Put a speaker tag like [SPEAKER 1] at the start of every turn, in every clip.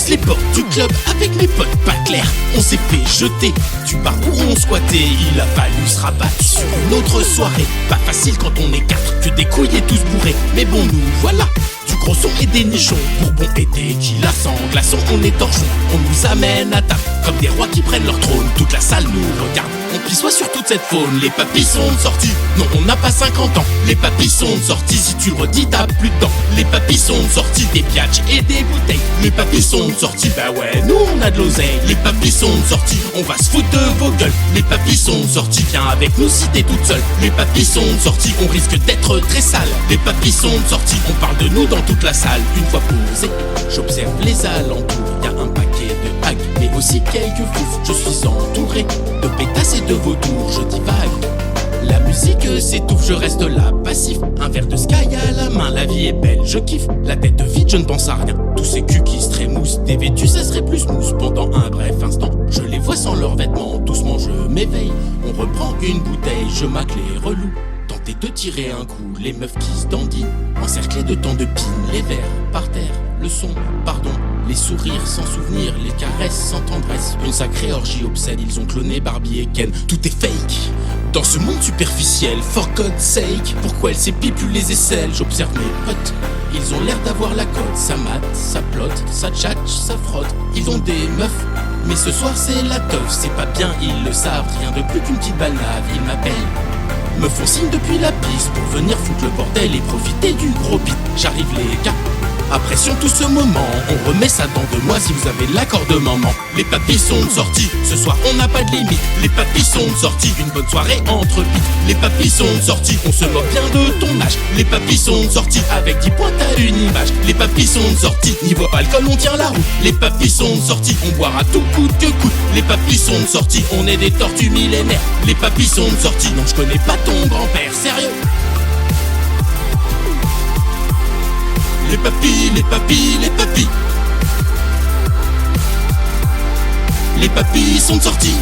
[SPEAKER 1] pousse les portes du club avec mes potes pas clair. On s'est fait jeter du bar où on squattait. Il a fallu se rabattre sur une autre soirée. Pas facile quand on est quatre, que des couilles et tous bourrés. Mais bon, nous voilà, du gros son et des nichons. Bourbon et tequila sans glaçons, on est torchons. On nous amène à table comme des rois qui prennent leur trône. Toute la salle nous regarde, on pissoit sur toute cette faune. Les papis sont sortis, non on n'a pas 50 ans. Les papis sont sortis, si tu le redis t'as plus de dents. Les papis sont sortis, des piatches et des bouteilles. Les papis sont sortis, bah ouais, nous on a de l'oseille. Les papis sont sortis, on va se foutre de vos gueules. Les papis sont sortis, viens avec nous si t'es toute seule. Les papis sont sortis, on risque d'être très sale. Les papis sont sortis, on parle de nous dans toute la salle. Une fois posé, j'observe les alentours. Y'a un paquet de hags, mais aussi quelques fouf. Je suis entouré de pétasses et de vautours, je divague. La musique s'étouffe, je reste là, passif. Un verre de Sky à la main, la vie est belle, je kiffe. La tête vide, je ne pense à rien. Tous ces culs qui se trémoussent, dévêtus, ça serait plus mousse. Pendant un bref instant, je les vois sans leurs vêtements. Doucement je m'éveille, on reprend une bouteille. Je maque les relous, tenter de tirer un coup. Les meufs qui se dandinent, encerclées de tant de pines. Les verres par terre, le son, pardon. Les sourires sans souvenir, les caresses sans tendresse. Une sacrée orgie obscène, ils ont cloné Barbie et Ken. Tout est fake dans ce monde superficiel, for God's sake. Pourquoi elle s'épipule les aisselles? J'observe mes potes, ils ont l'air d'avoir la cote. Ça mate, ça plotte, ça tchatche, ça frotte. Ils ont des meufs, mais ce soir c'est la teuf. C'est pas bien, ils le savent, rien de plus qu'une petite balade. Ils m'appellent, me font signe depuis la piste pour venir foutre le bordel et profiter du gros beat. J'arrive les gars, apprécions tout ce moment, on remet ça dans 2 mois si vous avez l'accord de maman. Les papis sont sortis, ce soir on n'a pas de limite. Les papis sont sortis, une bonne soirée entre piques. Les papis sont sortis, on se moque bien de ton âge. Les papis sont sortis, avec 10 points à une image. Les papis sont sortis, niveau alcool on tient la route. Les papis sont sortis, on boira tout coûte que coûte. Les papis sont sortis, on est des tortues millénaires. Les papis sont sortis, non je connais pas ton grand-père, sérieux. Les papis, les papis, les papis. Les papis sont sortis.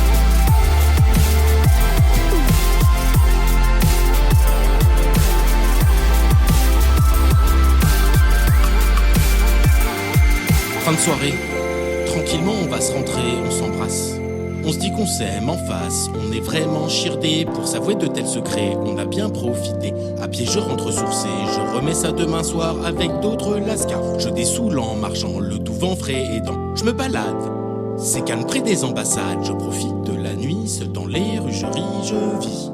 [SPEAKER 1] Fin de soirée, tranquillement on va se rentrer, on s'embrasse. On se dit qu'on s'aime en face, on est vraiment chirdé. Pour s'avouer de tels secrets, on a bien profité. À pied je rentre sourcé, je remets ça demain soir avec d'autres lascars. Je dessoule en marchant, le tout vent frais aidant. Je me balade, c'est calme près des ambassades. Je profite de la nuit, seul dans les rues je ris, je vis.